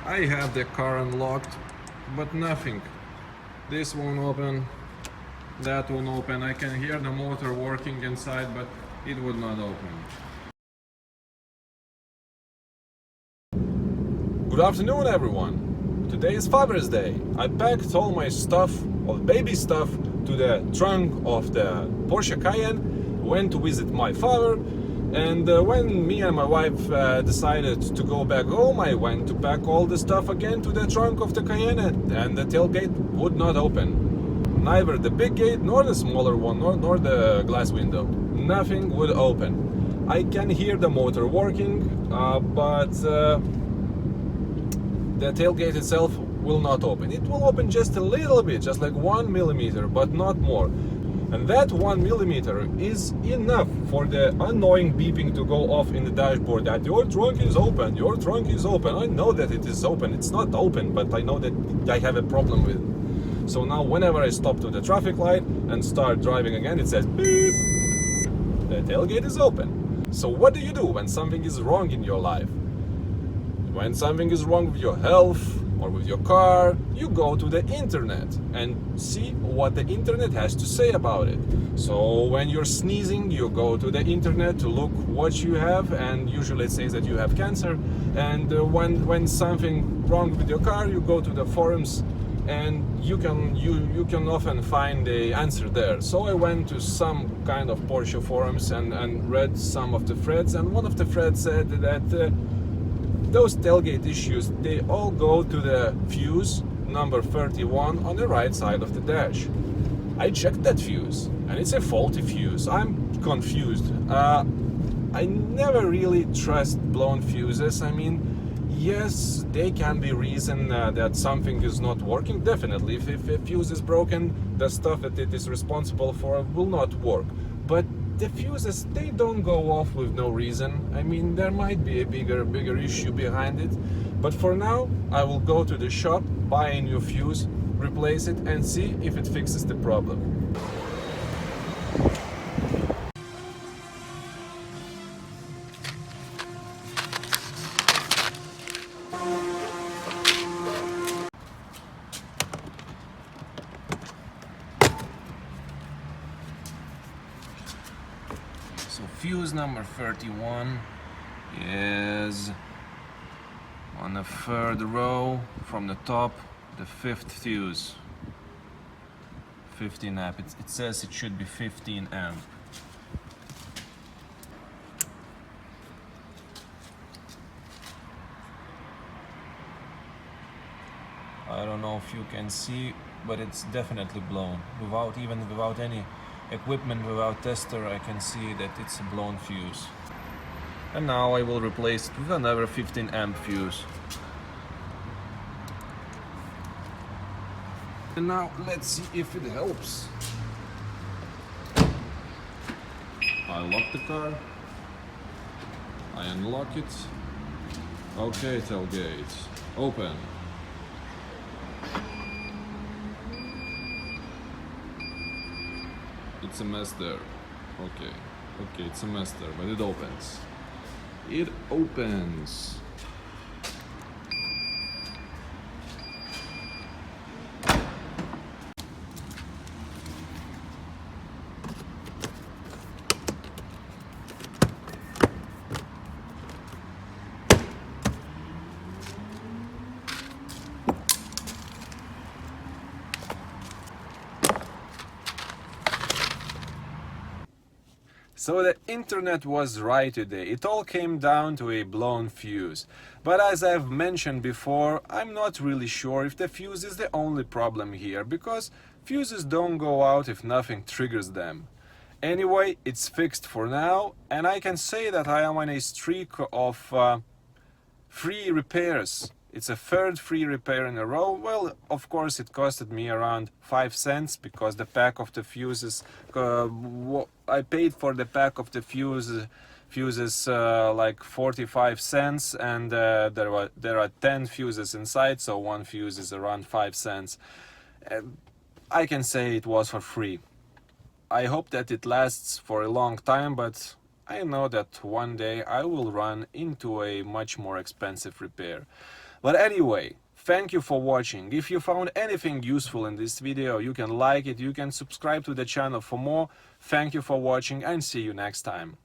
I have the car unlocked, but nothing. This won't open, that won't open. I can hear the motor working inside, but it would not open. Good afternoon, everyone. Today is Father's Day. I packed all my stuff, all baby stuff, to the trunk of the Porsche Cayenne, went to visit my father, and when me and my wife decided to go back home, I went to pack all the stuff again to the trunk of the Cayenne, and the tailgate would not open. Neither the big gate, nor the smaller one, nor the glass window. Nothing would open. I can hear the motor working, but the tailgate itself will not open. It will open just a little bit, just like 1 millimeter, but not more. And that 1 millimeter is enough for the annoying beeping to go off in the dashboard that your trunk is open, your trunk is open. I know that it is open. It's not open, but I know that I have a problem with it. So now whenever I stop to the traffic light and start driving again, it says beep. The tailgate is open. So what do you do when something is wrong in your life? When something is wrong with your health or with your car, you go to the internet and see what the internet has to say about it. So when you're sneezing, you go to the internet to look what you have, and usually it says that you have cancer. And when something wrong with your car, you go to the forums, and you can often find the answer there. So I went to some kind of Porsche forums and read some of the threads, and one of the threads said that those tailgate issues, they all go to the fuse number 31 on the right side of the dash. I checked that fuse and it's a faulty fuse. I'm confused. I never really trust blown fuses. I mean, yes, they can be reason that something is not working. Definitely, if a fuse is broken, the stuff that it is responsible for will not work. But the fuses, they don't go off with no reason. I mean, there might be a bigger issue behind it. But for now, I will go to the shop, buy a new fuse, replace it, and see if it fixes the problem. So fuse number 31 is on the third row from the top, the fifth fuse, 15 amp. It says it should be 15 amp. I don't know if you can see, but it's definitely blown. Without any equipment, without tester, I can see that it's a blown fuse. And now I will replace it with another 15 amp fuse. And now let's see if it helps. I lock the car. I unlock it. Okay, tailgate, open. It's a mess there. Okay, it's a mess there, but it opens. It opens. So the internet was right today. It all came down to a blown fuse. But as I've mentioned before, I'm not really sure if the fuse is the only problem here, because fuses don't go out if nothing triggers them. Anyway, it's fixed for now, and I can say that I am on a streak of free repairs. It's a third free repair in a row. Well, of course, it costed me around 5 cents because the pack of the fuses, I paid for the pack of the fuses like 45 cents, and there are 10 fuses inside, so one fuse is around 5 cents. I can say it was for free. I hope that it lasts for a long time, but I know that one day I will run into a much more expensive repair. But anyway, thank you for watching. If you found anything useful in this video, you can like it, you can subscribe to the channel for more. Thank you for watching and see you next time.